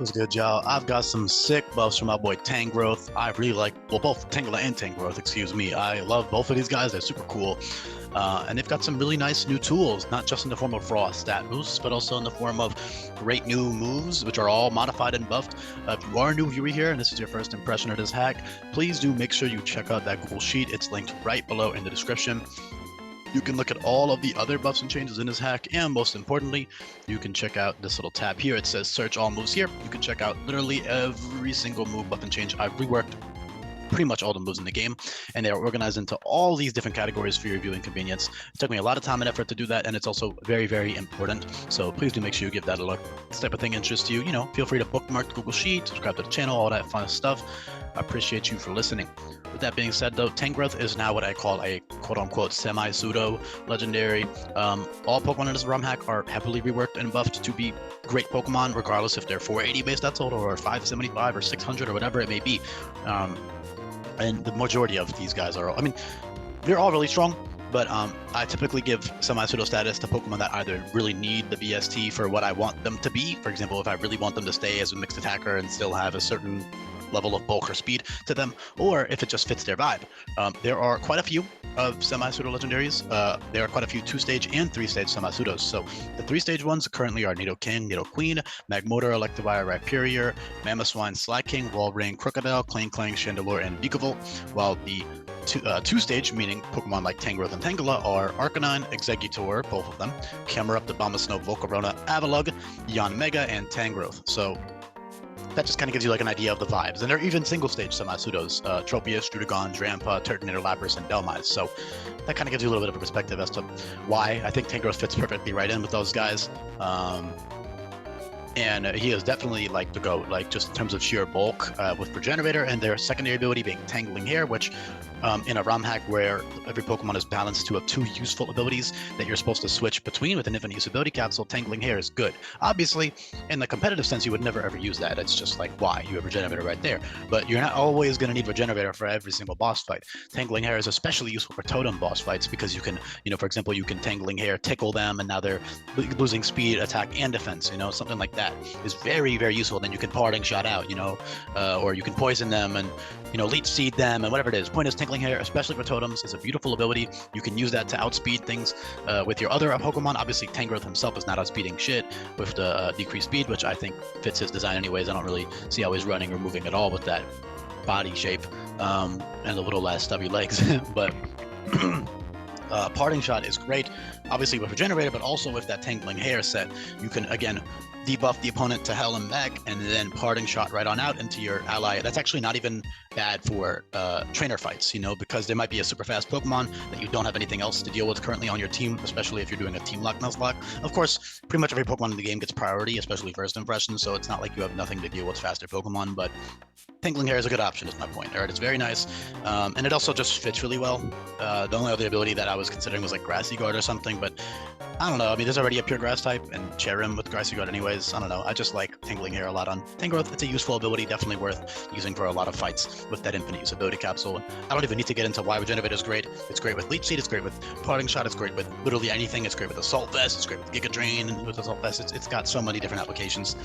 What's good, y'all? I've got some sick buffs from my boy Tangrowth. I really like, well, both Tangela and Tangrowth, excuse me. I love both of these guys. They're super cool. And they've got some really nice new tools, not just in the form of raw stat boosts, but also in the form of great new moves, which are all modified and buffed. If you are a new viewer here and this is your first impression of this hack, please do make sure you check out that Google Sheet. It's linked right below in the description. You can look at all of the other buffs and changes in this hack, and most importantly, you can check out this little tab here. It says search all moves here. You can check out literally every single move, buff, and change. I've reworked pretty much all the moves in the game, and they are organized into all these different categories for your viewing convenience. It took me a lot of time and effort to do that, and it's also very, very important. So please do make sure you give that a look. If this type of thing interests you, feel free to bookmark the Google Sheet, subscribe to the channel, all that fun stuff. I appreciate you for listening. With that being said, though, Tangrowth is now what I call a quote-unquote semi-pseudo legendary. All Pokemon in this ROM hack are heavily reworked and buffed to be great Pokemon, regardless if they're 480 base stat total or 575 or 600 or whatever it may be. And the majority of these guys are, they're all really strong, but I typically give semi-pseudo status to Pokemon that either really need the BST for what I want them to be. For example, if I really want them to stay as a mixed attacker and still have a certain level of bulk or speed to them, or if it just fits their vibe. There are quite a few of semi-pseudo legendaries. There are quite a few 2-stage and 3-stage semi-pseudos. So the 3-stage ones currently are Nidoking, Nidoqueen, Magmortar, Electivire, Rhyperior, Mamoswine, Slaking, Walrein, Crocodile, Clang Clang, Chandelure, and Beakable, while the 2-stage, meaning Pokemon like Tangrowth and Tangela, are Arcanine, Exeggutor, both of them, Camerupt, Abomasnow, Volcarona, Avalugg, Yanmega, and Tangrowth. So that just kind of gives you like an idea of the vibes. And there are even single-stage semi-pseudos, Tropius, Druddigon, Drampa, Turtonator, Lapras, and Delmise. So that kind of gives you a little bit of a perspective as to why I think Tangrowth fits perfectly right in with those guys. And he is definitely like the GOAT, like just in terms of sheer bulk with Regenerator, and their secondary ability being Tangling Hair, which in a ROM hack where every Pokemon is balanced to have 2 useful abilities that you're supposed to switch between with an infinite use ability capsule, Tangling Hair is good. Obviously, in the competitive sense, you would never ever use that. It's just like, why? You have Regenerator right there. But you're not always going to need Regenerator for every single boss fight. Tangling Hair is especially useful for totem boss fights because you can, for example, you can Tangling Hair, tickle them, and now they're losing speed, attack, and defense, something like that is very, very useful. Then you can Parting Shot out, or you can poison them and, Leech Seed them and whatever it is. Point is, Tangling Hair, especially for totems, is a beautiful ability. You can use that to outspeed things with your other Pokemon. Obviously, Tangrowth himself is not outspeeding shit with the decreased speed, which I think fits his design anyways. I don't really see how he's running or moving at all with that body shape and a little less stubby legs. But Parting Shot is great, obviously with Regenerator, but also with that Tangling Hair set. You can, again, debuff the opponent to hell and back, and then Parting Shot right on out into your ally. That's actually not even bad for trainer fights, because there might be a super fast Pokemon that you don't have anything else to deal with currently on your team, especially if you're doing a team lock, Nuzlocke. Of course, pretty much every Pokemon in the game gets priority, especially first impression, so it's not like you have nothing to deal with faster Pokemon, but Tangling Hair is a good option, is my point. All right, it's very nice, and it also just fits really well. The only other ability that I was considering was like Grassy Guard or something, but I don't know. There's already a pure grass type and Cherim with Grassy Guard anyways. I don't know. I just like Tangling Hair a lot on Tangrowth. It's a useful ability, definitely worth using for a lot of fights with that infinite use ability capsule. I don't even need to get into why Regenerator is great. It's great with Leech Seed, it's great with Parting Shot, it's great with literally anything. It's great with Assault Vest, it's great with Giga Drain with Assault Vest. It's got so many different applications.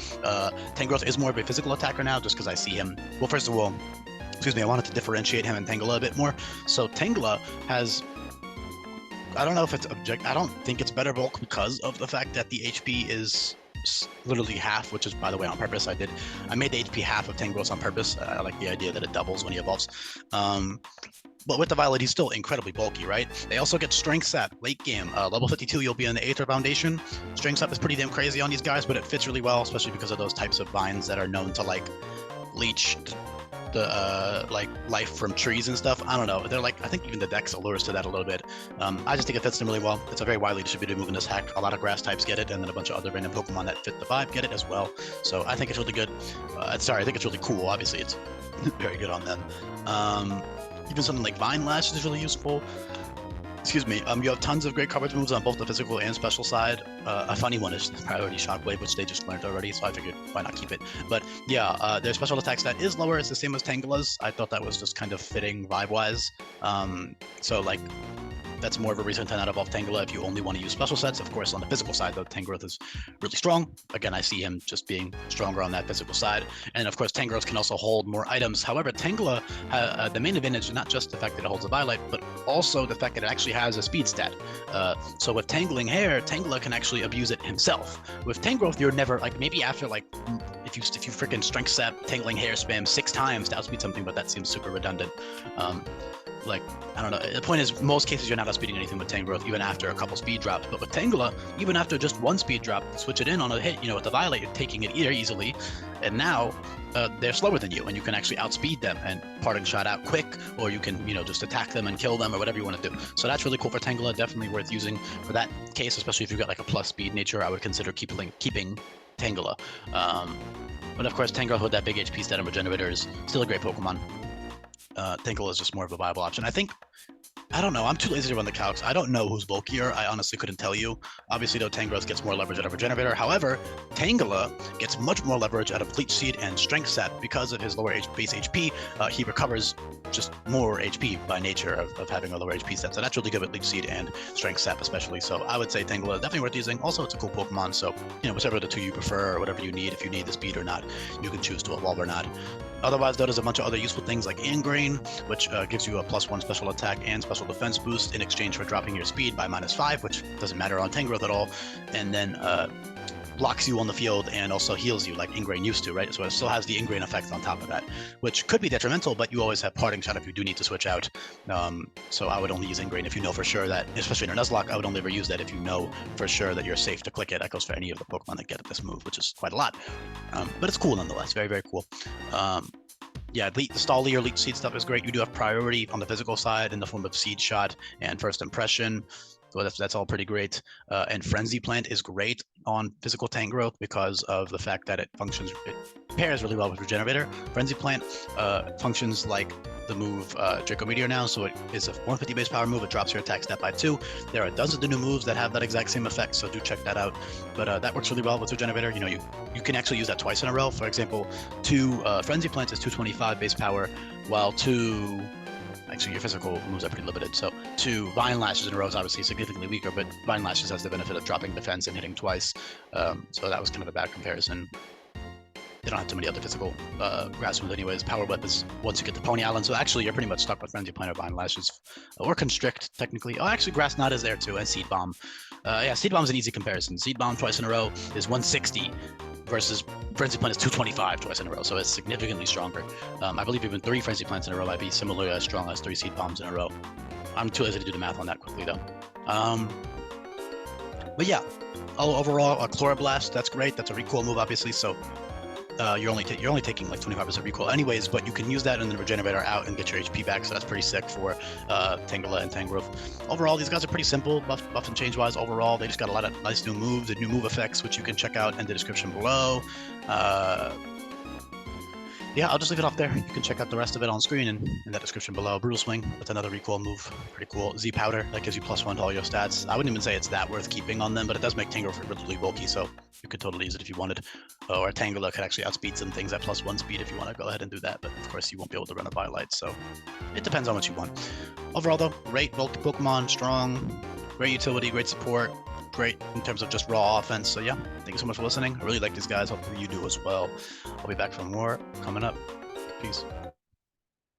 Tangrowth is more of a physical attacker now just because I see him. Well, first of all, I wanted to differentiate him and Tangela a bit more. So Tangela has, I don't know if it's I don't think it's better bulk because of the fact that the HP is literally half, which is, by the way, on purpose. I made the HP half of Tangrowth on purpose. I like the idea that it doubles when he evolves. But with the Violet, he's still incredibly bulky, right? They also get Strength Sap late game. Level 52, you'll be in the Aether Foundation. Strength Sap is pretty damn crazy on these guys, but it fits really well, especially because of those types of vines that are known to like leech the like life from trees and stuff. I don't know. They're like, I think even the dex allures to that a little bit. I just think it fits them really well. It's a very widely distributed move in this hack. A lot of grass types get it, and then a bunch of other random Pokemon that fit the vibe get it as well. So I think it's really good. I think it's really cool. Obviously, it's very good on them. Even something like Vine Lash is really useful. Excuse me. You have tons of great coverage moves on both the physical and special side. A funny one is Priority Shockwave, which they just learned already, so I figured why not keep it. But yeah, their special attack stat is lower. It's the same as Tangela's. I thought that was just kind of fitting vibe-wise. So like That's more of a reason to not evolve Tangela if you only want to use special sets. Of course, on the physical side, though, Tangrowth is really strong. Again, I see him just being stronger on that physical side. And of course, Tangrowth can also hold more items. However, Tangela, the main advantage is not just the fact that it holds a Violet, but also the fact that it actually has a speed stat. So with Tangling Hair, Tangela can actually abuse it himself. With Tangrowth, you're never, like, maybe after, like, if you freaking strength set Tangling Hair spam 6 times to outspeed something, but that seems super redundant. Like, I don't know. The point is, most cases you're not outspeeding anything with Tangrowth, even after a couple speed drops. But with Tangela, even after just one speed drop, switch it in on a hit, with the Violet, you're taking it either easily, and now they're slower than you, and you can actually outspeed them and parting shot out quick, or you can, just attack them and kill them, or whatever you want to do. So that's really cool for Tangela, definitely worth using for that case, especially if you've got like a plus speed nature. I would consider keeping Tangela. But of course, Tangrowth with that big HP stat and regenerator is still a great Pokemon. Tangela is just more of a viable option. I don't know. I'm too lazy to run the calcs. I don't know who's bulkier. I honestly couldn't tell you. Obviously, though, Tangrowth gets more leverage out of Regenerator. However, Tangela gets much more leverage out of Leech Seed and Strength Sap because of his lower base HP. He recovers just more HP by nature of having a lower HP set. So that's really good with Leech Seed and Strength Sap especially. So I would say Tangela is definitely worth using. Also, it's a cool Pokemon. So, whichever of the two you prefer or whatever you need, if you need the speed or not, you can choose to evolve or not. Otherwise, though, there's a bunch of other useful things like Ingrain, which gives you a +1 special attack and special defense boost in exchange for dropping your speed by -5, which doesn't matter on Tangrowth at all, and then blocks you on the field and also heals you like Ingrain used to, right? So it still has the Ingrain effect on top of that, which could be detrimental, but you always have parting shot if you do need to switch out. So I would only use Ingrain if you know for sure that, especially in a Nuzlocke, I would only ever use that if you know for sure that you're safe to click it. That goes for any of the Pokemon that get this move, which is quite a lot. But it's cool nonetheless, very, very cool. Yeah, the Stolly or Leech Seed stuff is great. You do have priority on the physical side in the form of Seed Shot and First Impression. So that's all pretty great. And Frenzy Plant is great on physical Tangrowth because of the fact that it pairs really well with Regenerator. Frenzy Plant functions like the move Draco Meteor now, so it is a 150 base power move. It drops your attack stat by 2. There are dozens of new moves that have that exact same effect, so do check that out. But that works really well with Regenerator. You can actually use that twice in a row. For example, 2 Frenzy Plants is 225 base power, while 2... Actually, your physical moves are pretty limited, so 2 Vine Lashes in a row is obviously significantly weaker, but Vine Lashes has the benefit of dropping defense and hitting twice, so that was kind of a bad comparison. They don't have too many other physical grass moves anyways. Power Whip is once you get to Pony Island, so actually you're pretty much stuck with Frenzy Plant or Vine Lashes. Or Constrict, technically. Oh, actually Grass Knot is there too, and Seed Bomb. Yeah, Seed Bomb's an easy comparison. Seed Bomb twice in a row is 160, versus Frenzy Plant is 225 twice in a row, so it's significantly stronger. I believe even 3 Frenzy Plants in a row might be similarly as strong as 3 Seed Bombs in a row. I'm too lazy to do the math on that quickly though. But yeah, overall, Chloroblast, that's great. That's a recoil move, obviously, so you're only taking like 25% recoil anyways, but you can use that and then Regenerator out and get your HP back, so that's pretty sick for Tangela and Tangrowth. Overall, these guys are pretty simple, buff and change wise. Overall, they just got a lot of nice new moves and new move effects, which you can check out in the description below. Yeah, I'll just leave it off there. You can check out the rest of it on screen and in that description below. Brutal Swing, that's another recoil move. Pretty cool. Z Powder, that gives you +1 to all your stats. I wouldn't even say it's that worth keeping on them, but it does make Tangrowth relatively bulky, so you could totally use it if you wanted. Or Tangela could actually outspeed some things at +1 speed if you want to go ahead and do that, but of course you won't be able to run a Violet, so it depends on what you want. Overall though, great bulky Pokemon, strong, great utility, great support, great in terms of just raw offense. So yeah, thank you so much for listening. I really like these guys. Hopefully you do as well. I'll be back for more coming up. Peace.